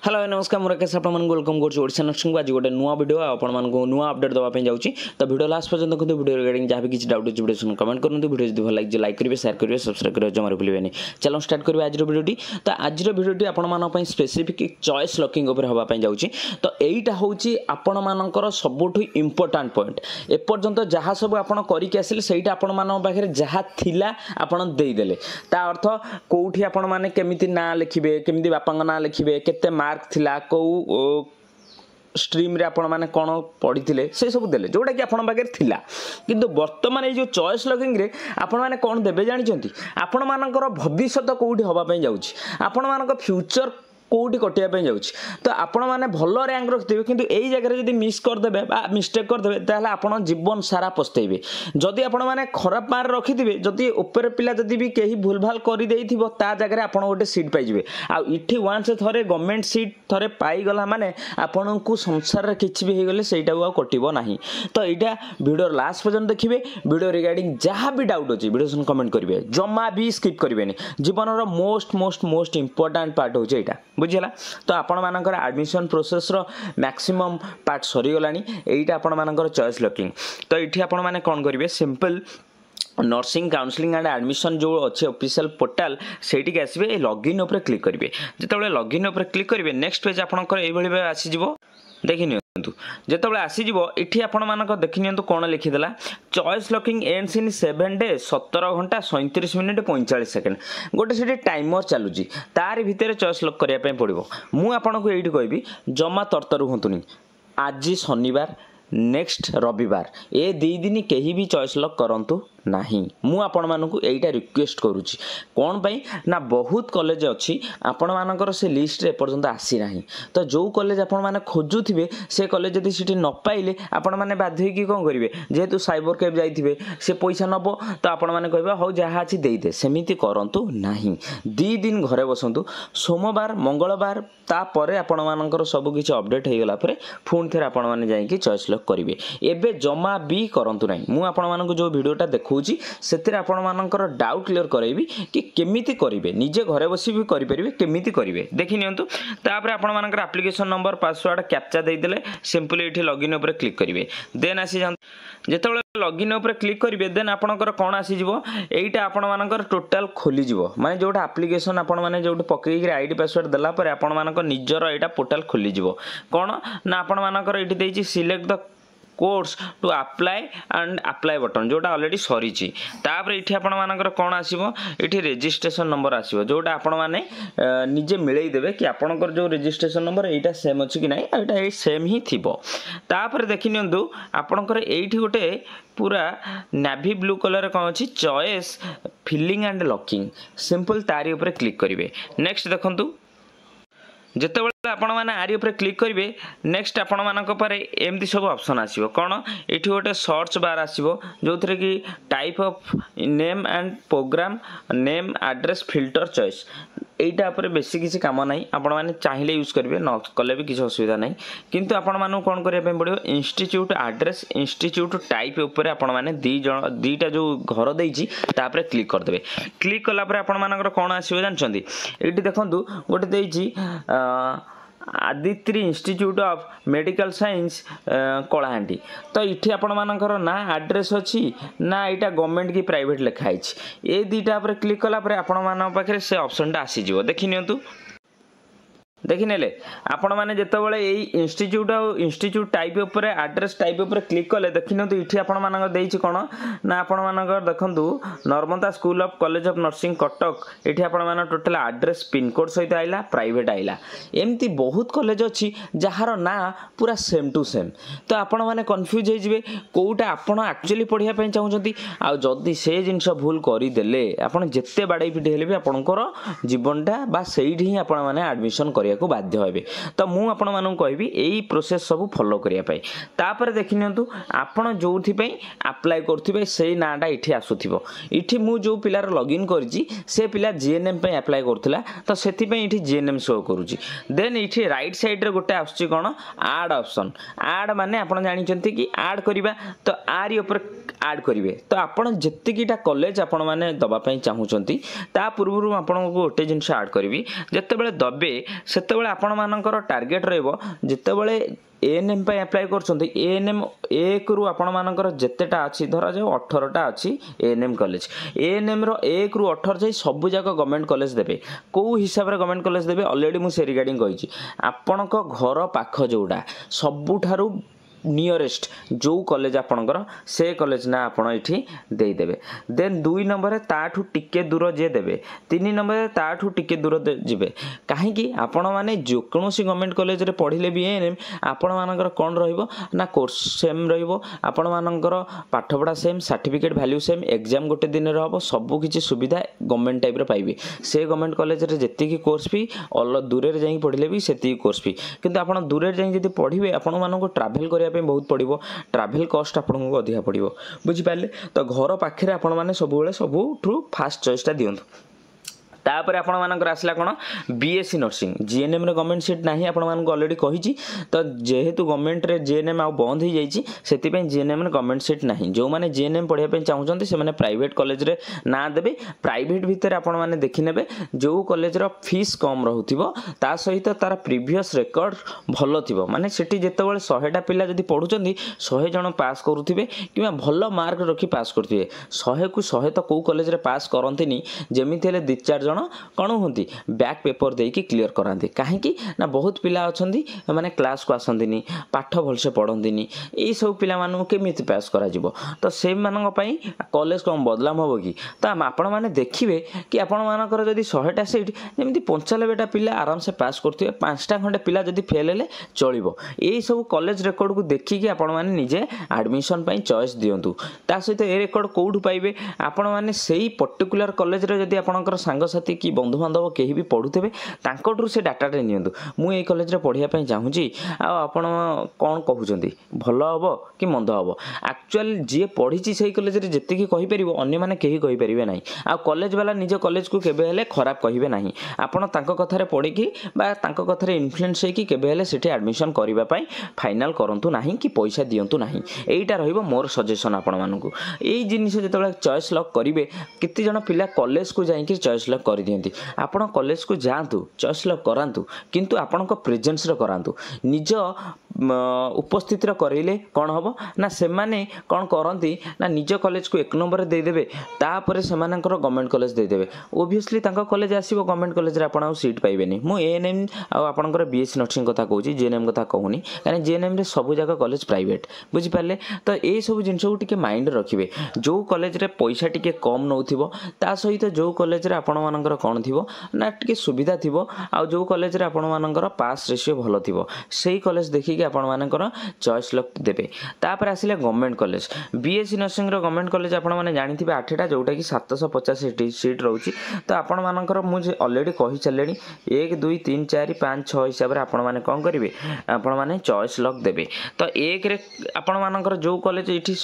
Hello नमस्कार मुझे कैसे वेलकम करसा नेक्स्ट को आज गोटे नुआ वीडियो आपण नुआ अपडेट देवाई जाऊँगी तो वीडियो लास्ट पर्यटन देखते वीडियो रिगार्डिंग जहाँ भी किसी डाउट अच्छी वीडियो कमेंट करूँ वीडियो जो भल लगे लाइक करेंगे शेयर करेंगे सब्सक्राइब करेंगे जमार भूलें चलो स्टार्ट करेंगे आज वीडियोटी तो आज वीडियोटी आपण स्पेसिफिक चॉइस लॉकिंग होगापी जाऊँगी तो यहीटा हूँ आपण मानकर सबुठ इम्पोर्टाट पॉइंट एपर्यंत जहाँ सब आप करके आसिले सहीटा आपण मान पाखे जहाँ थिला आपण देदेले ता अर्थ कौटी आपण मैंने केमिति ना लिखिबे केमिति बापा ना लिखिबे केते मार्क थिला को स्ट्रीम रे आपण माने कोन पढ़ी से सब देले जोटा कि आपण पाखे थिला किंतु वर्तमान ये जो चॉइस लॉकिंग रे आपण माने कोन देबे जानिचंती आपण मानकर भविष्य कौटी हवा पई जाउची आपण मानकर फ्यूचर कौटी कटिया जाऊँगी तो आपण मैंने भल रैंक रखिथे कि यही जगह जब मिस करदे मिस्टेक करदे ताहले आपण जीवन सारा पछतेबे जदि आपण मैंने खराब मार्क रखिथे जदि ऊपर पिला जदि भी कहीं भूल भाल कर ता जगह आपण गोटे सीट पाइबे आ इठी वन्स थरे गवर्नमेंट सीट थरे पाईगला माने आपण को संसार किसी भी होगले सहीटा कटिबो नाही तो यहाँ वीडियो लास्ट पर्यटन देखिए वीडियो रिगार्डिंग जहाँ भी डाउट अच्छी वीडियो कमेंट करेंगे जमा भी स्किप करेंगे जीवन मोस्ट इंपोर्टाट पार्ट हो बुझीला तो आपण मानकर एडमिशन प्रोसेस रो मैक्सिमम पार्ट सरीगला यहीटा आपण मानकर चॉइस लॉकिंग तो ये आपण माने कौन करेंगे simple nursing counselling and admission जो अच्छे ऑफिशियल पोर्टाल से आसबे लॉगिन उपर क्लिक करेंगे जिते लॉगिन उपर क्लिक करेंगे नेक्स्ट पेज आपंकर ये आसीज देखिए जिते आसीज ये आपण मानक देखिए कौन लिखिदेला choice locking ends in 7 day 17 घंटा 37 मिनिट 45 सेकेंड गोटे से टाइमर चलुची तार भितर चॉइस लॉक करने पड़ो मुझे ये कहबी जमा तरतर हूँ आज शनिवार नेक्स्ट रविवार ए दी दिन कहीं भी चॉइस लॉक करंतु नहीं मु आपण मानकु एटा रिक्वेस्ट करूची कौन पाई ना बहुत कॉलेज अच्छी आपण मानकर से लिस्ट रे पर्यंत आसी नाही तो जो कॉलेज आपण माने खोजुथिबे से कॉलेज जदि सिटी न पाइले आपण माने बाध्य होई कि कोन करिवे जेहेतु साइबर कैफ जाइथिबे से पैसा नबो तो आपण माने कहबा हो जहा अछि देई दे सेमिति करंतु नाही दी दिन घरे बसंतु सोमवार मंगलवार ता परे आपण मानकर सब किछि अपडेट हे गला परे फोन थेर आपण माने जाई कि चॉइस लॉक करिवे एबे जमा भी करंतु नाही मु आपण मानकु जो वीडियोटा देखु से आपण मानकर डाउट क्लियर करेबी कि केमिति करिवे निजे घरे बसी भी करि परिबे केमिति करिवे देखि नियंतु तापर आपण मानकर एप्लिकेशन नंबर पासवर्ड कैप्चा दे देले सिंपली एठी लॉगिन ऊपर क्लिक करिवे देन आसी जान जेतेबेले लॉगिन ऊपर क्लिक करिवे देन आपणकर कोन आसी जिवो एईटा आपण मानकर टोटल खोली जिवो माने जोटा एप्लिकेशन आपण माने जोटा पकई के आईडी पासवर्ड देला पर आपण मानकर निजर एटा पोर्टल खोली जिवो कोन ना आपण मानकर एठी देछि select the course to apply and apply button जोटा ऑलरेडी सरी तापर ये आपण मानकर कौन आसो ये रजिस्ट्रेशन नंबर आसो जोटा आपण मैंने निजे मिलई देवे कि आपणकर जो रजिस्ट्रेशन नंबर यहाँ सेम अच्छी कि ना यहाँ सेम ही थी तापर देखि नियंतु आपणकर एठी गोटे पूरा नेवी ब्लू कलर कौन अच्छी choice filling and locking simple तारी ऊपर क्लिक करेंगे नेक्स्ट देखंतु जितेबाला आपण मैंने आरी ऊपर क्लिक करेंगे नेक्स्ट आपण मानक पारे एमती सब ऑप्शन आसीबो कौन ये गोटे सर्च बार आसीबो जो थे कि type of name and program name address filter choice एटा पर बेसी किसी काम ना आपण मैंने चाहिए यूज करेंगे न कले भी किसी असुविधा ना किंतु आपण मानू कौन करने पड़ो इंस्टीट्यूट एड्रेस इंस्टीट्यूट टाइप उपर आपण मैंने दीटा जो घर देती क्लिक करदे क्लिक कलापर आपण मानकर कौन आसो जानते ये देखूँ गोटे देती Aditri institute of medical science Kalahandi तो ये आपण मानकर ना एड्रेस अच्छी ना यहाँ गवर्नमेंट की प्राइवेट लिखाई ये दीटा पर क्लिक कलापर आपण मान पाखे से ऑप्शनटा आसीज देखि नियंतु देखिने आपण मैंने जितेबाला इंस्टीट्यूट टाइप उपर एड्रेस टाइप उपर क्लिक कले देखिए ये आपण मानक देछि कोन ना आपण मानक देखंतु Narmada school of college of nursing Cuttack ये आपण मान टोटल एड्रेस पिन कोड सहित आइला प्राइवेट आइला एमती बहुत कॉलेज अच्छी जार ना पूरा सेम टू सेम तो आपण मैंने कन्फ्यूज हो कौटा आपण एक्चुअली पढ़ाई चाहूँगी आदि से जिनस भूल करदे आपड़ जिते बाड़े पिटी हेले भी आपणकर जीवनटा बा सेठी ही आपण मैंने एडमिशन कर को बाध्य हे तो मुझे आपण मानक कहबी यही प्रोसेस सब फॉलो करने तापर देखि नियंतु आपण जो अप्लाई करुवे से नाटा ये आसुव ये मु जो पिलार लॉगिन करी से पिला जीएनएम पे अप्लाई करूला तो से ये जीएनएम शो करुच्ची देन ये राइट साइड रे गोटे आसुच्ची कौन आड ऑप्शन आड माने आपण जानते कि आड करवा तो आरी ऊपर आड करेंगे तो आपड़ जीटा कॉलेज आपण मैंने दवापाई चाहूँगी ता पूर्व आपको गोटे जिनस आड करी जिते बड़े दबे ସେତେବେଳେ ଆପଣମାନଙ୍କର ଟାର୍ଗେଟ୍ ରହିବ ଯେତେବେଳେ एएनएम ପାଇଁ ଆପ୍ଲାଏ କରୁଛନ୍ତି एएनएम 1 ରୁ ଆପଣମାନଙ୍କର ଯେତେଟା ଅଛି ଧରାଯାଉ 18ଟା ଅଛି एएनएम କଲେଜ एएनएम ର 1 ରୁ 18 ଯାଇ ସବୁ ଯାକ ଗଭର୍ଣ୍ଣମେଣ୍ଟ କଲେଜ ଦେବେ କେଉଁ ହିସାବରେ ଗଭର୍ଣ୍ଣମେଣ୍ଟ କଲେଜ ଦେବେ ଅଲରେଡ଼ି ମୁଁ ସେ ରିଗାର୍ଡ଼ିଂ କହିଛି ଆପଣଙ୍କ ଘର ପାଖ ଯେଉଁଟା ସବୁଠାରୁ नियरेस्ट जो कॉलेज आपणकर से कॉलेज ना आपण ये देदेवे देन 2 नंबर ताठू टिके दूर जे देवे 3 नंबर ताठू टिके दूर जीवे कहीं आपण मैंने जो कौन गवर्नमेंट कॉलेज रे पढ़िले भी एएनएम आपण मानकर कौन रहिबो ना कोर्स सेम रहिबो आपण मानकर पाठपढ़ा same certificate value same exam गोटे दिन रे हबो सब किछि सुविधा गवर्नमेंट टाइप रे पाइबे से गवर्नमेंट कॉलेज रे जेति की कोर्स भी अल दूर रे जाई पढ़िले भी सेति कोर्स भी किंतु आपण दूर रे जाई जदि पढ़िबे आपण मानको ट्रैवल करिया बहुत पड़ो ट्रैवल कॉस्ट आपको अधिका पड़ो बुझिपारे तो घर पाखे आपण मैंने सब सबुठू फास्ट चॉइसटा दिंतु तापर आपण मानकर आसला कोन बीएससी नर्सिंग जीएनएम रे गवर्नमेंट सीट नाही आपण मानको ऑलरेडी कहिची तो जेहेतु गवर्नमेंट रे जीएनएम आ बंद हो जाईची सेति पे जीएनएम रे गवर्नमेंट सीट नाही जो माने जीएनएम पढिया पे चाहउचंती से माने प्राइवेट कॉलेज रे ना देबे प्राइवेट भीतर आपण माने देखि नेबे जो कॉलेज रो फीस कम रहउथिबो ता सहित तार प्रीवियस रिकॉर्ड भलो थिबो माने सेठी जेतेबेले 100टा पिला जदी पढुचंती 100 जण पास करूथिबे किबा भलो मार्क रखी पास करथिबे 100 को 100 तो को कॉलेज रे पास करंतिनी जेमिति हेले 2-4 जण कौन होती बैक पेपर देकी क्लीयर कराते कहीं ना बहुत पिला अच्छा मैंने क्लास को आसती पाठ भलसे पढ़ती यही सब पिला केमी पास करा तो से कॉलेज कौन बदलाम हम कि तो आपण मैंने देखिए कि आपण मानकर जदि 100टा सीट जमी 95टा पिला आराम से पास करते 5टा खंडे पिला जदि फेल हेले चलो यही सब कॉलेज रेकर्ड को देखिए आपण मैंने निजे एडमिशन चॉइस दिंतु ता सहित ए रेकर्ड कौटू पाइबे आपण मैंने से पर्टिकुलर कॉलेज रे जदि आपणकर सांगसाथी कि बंधु बांधव कहीं भी पढ़ुवे तांकठू से डाटाटे नियंतु मु ए कॉलेज रे पढ़िया पई चाहूची आपण कौन कहउचंती भलो हबो कि मंद हबो एक्चुअल जे पढ़ी से कॉलेज रे जेति की कहि परिबो अन्य माने केही कहि परिबे नाही आ कॉलेज वाला निज कॉलेज को केबे हेले खराब कहिबे नाही आपण तांको कथा रे पढ़ी कि बा तांको कथा रे इन्फ्लुएंस हे कि केबे हेले सेठी एडमिशन करिबा पई फाइनल करंतु नाही कि पैसा दियंतु नाही एईटा रहिबो मोर सजेशन आपण मानकु एई जिनिस जेतेबेले चॉइस लॉक करिवे किति जण पिला कॉलेज को जाई कि चॉइस लॉक करि दियंती आपण कॉलेज को जातु चॉइस लॉक करातु किंतु आपण प्रेजेंस रे करातु निज उपस्थिति करइले कौन हम ना से माने कौन करती ना निज कॉलेज को 1 नंबर दे देबे तापर से मानकर गवर्नमेंट कॉलेज दे देबे ओबियसली तांको कॉलेज आसीबो गवर्नमेंट कॉलेज रे आपण सीट पाइबेनी मु एएनएम आ आपनकर बीएससी नर्सिंग कथा कहूची जीएनएम कथा कहूनी कारण जीएनएम रे सब जगह कॉलेज प्राइवेट बुझी पारले तो ए सब जिंस को टिके माइंड रखिबे जो कॉलेज रे पैसा टिके कम नउथिबो ता सहित जो कॉलेज रे आपण मानकर कौन थिबो ना टिके सुविधा थिबो आ जो कॉलेज रे आपण मानकर पास रेशियो भलो थिबो सेही कॉलेज देखि आपण मानकर चॉइस लॉक देबे तापर आसिले गवर्नमेंट कॉलेज बीएससी नर्सिंग रो गवर्नमेंट कॉलेज आपण माने जानिथिबे 8टा जोटा कि 750 सीट रहउची तो आपण मानकर मुझे ऑलरेडी कहि चलेनी 1 2 3 4 5 6 हिसाब रे आपण माने कोन करिवे आपण माने चॉइस लॉक देबे तो एक रे आपण मानकर जो कॉलेज इठी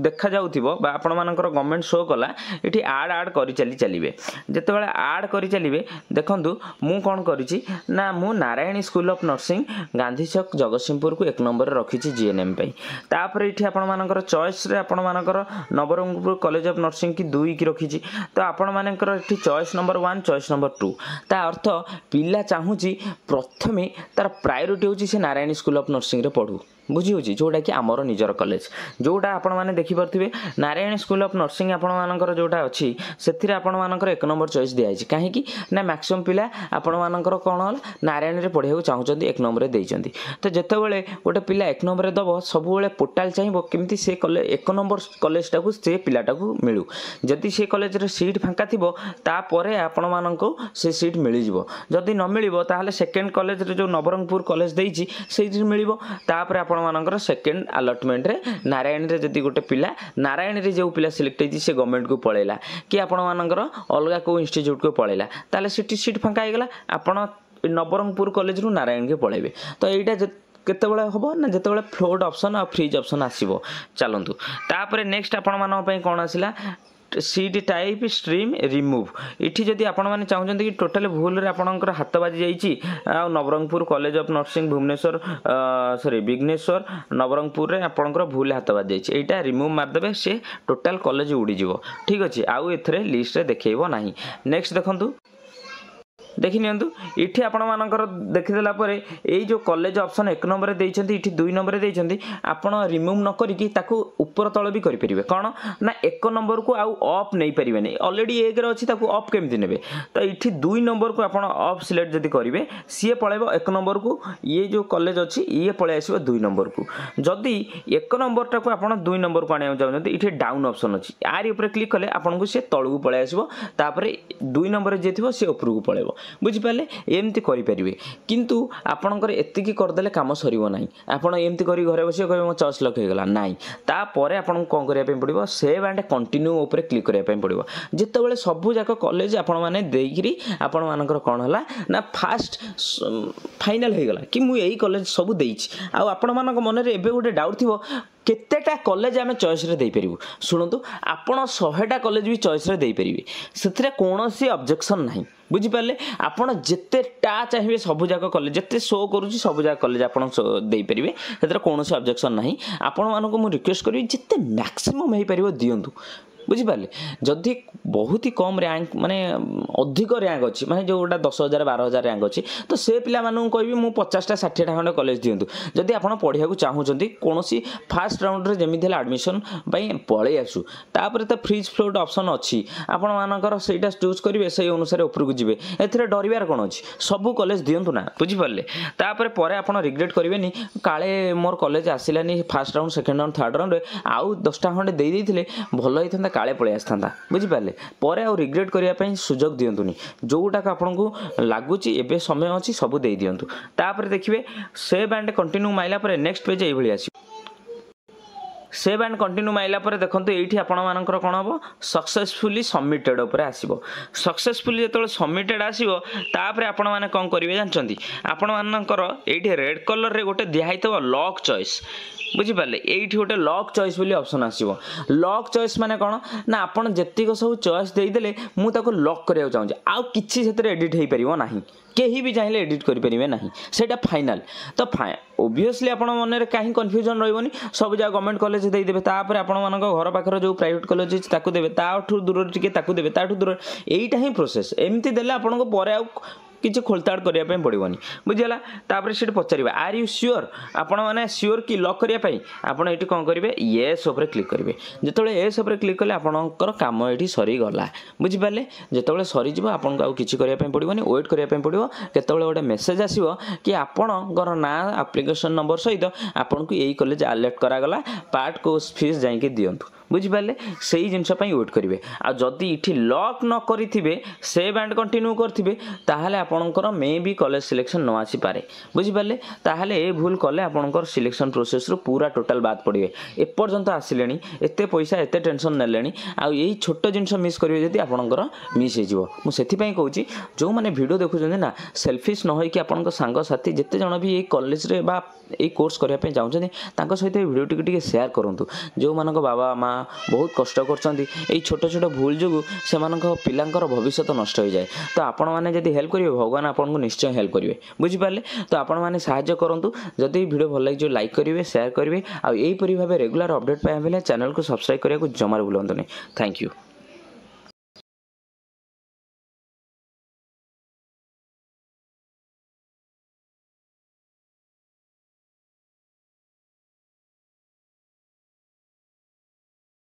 देखा जाउथिबो बा आपण मानकर गवर्नमेंट शो कला इठी ऐड करि चलिबे जेतेबेले ऐड करि चलिबे देखंतु मु कोन करिछि ना मु Narayani school of nursing Gandhi Chowk Jagatsinghpur को 1 नंबर रखिछि जीएनएम पई तापर इठी आपण मानकर चॉइस रे आपण मानकर नवरंगपुर कॉलेज ऑफ नर्सिंग की 2 की रखिछि तो आपण मानकर इठी चॉइस नंबर 1 चॉइस नंबर 2 ता अर्थ पिला चाहूची प्रथमे तार प्रायोरिटी होची से नारायणी स्कूल ऑफ नर्सिंग रे पढू बुझी होची जोटा कि आमर निजर कॉलेज जोटा आपण माने देखि परथिबे नारायण स्कूल ऑफ नर्सिंग आपण मानकर जोटा अछि सेथिरे आपण मानकर 1 नंबर चॉइस दिया अछि काहे कि ना मैक्सिमम पिला आपण मानकर कोन हल नारायण रे पढिया चाहउचंती 1 नंबर रे देइचंती तो जेतेबेले गोटे पिला 1 नंबर रे दबो सबुबेले पोर्टल चाहिबो केमति से कॉलेज 1 नंबर कॉलेज टाकू से पिलाटा को मिलू जदि से कॉलेज रे सीट फांका थिबो ता परे आपण माननको से सीट मिलि जिवो जदि न मिलिबो ताहाले सेकंड कॉलेज रे जो नवरंगपुर कॉलेज देइची सेही मिलिबो तापर मानकर सेकेंड अलॉटमेंट रे नारायण रे जदि गोटे पिला नारायण रे जो पिला सिलेक्ट होती से गवर्नमेंट को पळेला कि आपण मानकर अलगा को इंस्टीट्यूट को पळेला ताले सीट फांका हो गला आपण नवरंगपुर कॉलेज रु नारायण के पळेबे तो एटा केतेबेले हबो ना जेतेबेले फ्लोट ऑप्शन आ फ्रीज ऑप्शन आसीबो चलंतु तापर नेक्स्ट आपण मानन पई कोन आसिला सीट टाइप स्ट्रीम रिमूव इठी जदि आपण माने चाहउछन कि टोटल भूल रे आपनकर हाथ बाजी जाईची आ Nabarangpur college of nursing Bhubaneswar sorry Vighneshwar Nabarangpur रे आपनकर भूल हाथ बाजी जाईची एटा रिमूव मार देबे से टोटल कॉलेज उडी जीवो ठीक अछि आउ एथरे लिस्ट रे देखैबो नाही नेक्स्ट देखंतु देखि नियंतु इठी आपण मानकर देखिदेला परे एई जो कॉलेज ऑप्शन 1 नंबर देइछन्ती इठी 2 नंबर देइछन्ती आपण रिमूव न करिकि ताकू ऊपर तळ भी करि परिबे कोन ना 1 नंबर को आउ ऑफ नै परिबेनी ऑलरेडी 1 रे अछि ताकू ऑफ केमति नेबे तो इठी 2 नंबर को आपण ऑफ सिलेक्ट जदी करिवे सीए पळेबो 1 नंबर को ये जो कॉलेज अछि ये पळे आसीबो 2 नंबर को जदी 1 नंबर टा को आपण 2 नंबर को आनिया जाउनती इठी डाउन ऑप्शन अछि आरी ऊपर क्लिक कले आपण को से तळु को पळे आसीबो तापरे 2 नंबर जे थिबो से ऊपर को पळेबो बुझि पाले एमती करि परिबे किंतु आपणकर एतिकी कर देले काम सरिबो नाही आपण एमती करी घरे बसी कहबे मो 6 लाख हे गला नाही ता परे आपण कोन करिया पे पड़िबो सेव एंड कंटिन्यू ऊपर क्लिक करिया पे पड़िबो जेते बेले सब जाक कॉलेज आपण माने देइगिरी आपण मानकर कोन हला ना फास्ट फाइनल हे गला कि मु एई कॉलेज सब देइछि आ आपण मानक मन रे एबे गोटे डाउट थिबो केतेटा कॉलेज आमे चॉइस रे देइ परिबो सुनंतु आपण 100टा कॉलेज भी चॉइस रे देइ परिबे सेतरे कोनोसी ऑब्जेक्शन नाही बुझी पाले आपण जेतेटा चाहिए सब जाक कॉलेज जेते शो करूची सब जाक कॉलेज आपण देइ परिबे सेतरे कोनोसी ऑब्जेक्शन नाही आपण मानको मु रिक्वेस्ट करी जेते मैक्सिमम हे परिबो दियंतु बुझिपारे जदि बहुत ही कम रैंक माने अधिक रैंक अच्छी माने जोटा 10,000 12,000 रैंक अच्छी तो से पिला मानू कहबी मु 50टा 60टा खंडे कॉलेज दियंतु जदि आपण पढ़िया को चाहूचंती कोनोसी फास्ट राउंड रे जेमिति हला एडमिशन पई पळे आसु तापर त फ्रीज फ्लोट ऑप्शन अच्छी आपण मानकर सेटा चूज करिवे सेही अनुसार ऊपर को जिवे एथरे डरिवार कोन अछि सब कॉलेज दियंतु ना बुझिपारले तापर परे आपण रिग्रेट करिवेनी काळे मोर कॉलेज आसिलानी first round second round third round रे आउ 10टा खंडे देई देथिले भलो हिथंदा काळे पळे आस्थांता बुझिपारले परे आ रिग्रेट करिया पई सुजोग दियंतुनी जोटा का आपन को लागुची एबे समय अछि सब देई दियंतु तापर देखिबे सेव एंड कंटिन्यू माइला परे नेक्स्ट पेज एई भली आसी सेव एंड कंटिन्यू माइला परे देखंतु एठी आपण मानकर कोन हबो सक्सेसफुली सबमिटेड ऊपर आसीबो सक्सेसफुली जेतोल सबमिटेड आसीबो तापर आपण माने कोन करिवे जानचंती आपण मानकर एठी रेड कलर रे गोटे दिया हितबो लॉक चॉइस बुझिपारे एठी गोटे लॉक चॉइस बोली ऑप्शन आसीबो लॉक चॉइस माने कोन ना आपण जेतिक सब चॉइस देई देले मु ताको लॉक करिया चाहूँ आ किछि सेतरे एडिट हेई परिबो नाही केही भी चाहिले एडिट करि परिबे नाही सेटा फाइनल तो ओबियसली आपण मन रे काहे कंफ्यूजन रहइबोनी सब जा गवर्नमेंट कॉलेज देई देबे तापर आपण मानक घर पाखर जो प्राइवेट कॉलेज अछि ताकू देबे ताठू दूर टिके ताकू देबे ताठू दूर एईटा ही प्रोसेस एमती देले आपण को परे आ किछि खोलताड़ करिया पे पड़िबोनी बुझिला तापर सेट पचारिबा आर यू श्योर आपण माने श्योर की लॉक करिया पे आपण एठी कोन करिवे यस ऊपर क्लिक करिवे जेतोले यस ऊपर क्लिक करले आपणकर काम एठी सरी गला बुझि पाले जेतोले सरी जिवो आपण को किछि करिया पे पड़िबोनी वेट करिया पे पड़िबो केतोले गोटे मेसेज आसीबो कि आपणकर ना एप्लिकेशन नंबर सहित आपण को एई कॉलेज अलर्ट करा गला पार्ट कोर्स फीस जाई के दियंतु बुझिपारे से जिनस वेट करेंगे आ जदि इठी लॉक न करिथिबे सेव एंड कंटिन्यू करथिबे ताहाले आपणकर मे बी कॉलेज सिलेक्शन न आसी पारे बुझिपारे ताहाले ए भूल कले आपणकर सिलेक्शन प्रोसेस रो पूरा टोटल बात पड़िबे एपर्यंत आसिलेनी एते पैसा एते टेंशन नेलेनी आ एई छोट जिनस मिस करिवे जदि आपणकर मिस हे जिवो मु सेथि पई कहूची जो माने वीडियो देखुछन ना सेल्फिश न होई कि आपणकर संग साथी जते जण भी ए कॉलेज रे बा ए कोर्स करिया पे चाहउछन तांको सहित वीडियो टिके शेयर करंतु जो मानक बाबा माँ बहुत कष्ट कर छोट छोट भूल जो से पिलांकर भविष्य नष्ट हो जाए तो आपण मैंने जब हेल्प करेंगे भगवान आपन को निश्चय हेल्प करेंगे बुझिपारे तो आपण मैंने साहाय्य करूँ जदि वीडियो भल लगे लाइक करेंगे शेयर करेंगे आईपरी भाव रेगुलर अपडेट पाइबा चैनल को सब्सक्राइब करने को जमार भूलु नहीं। Thank you.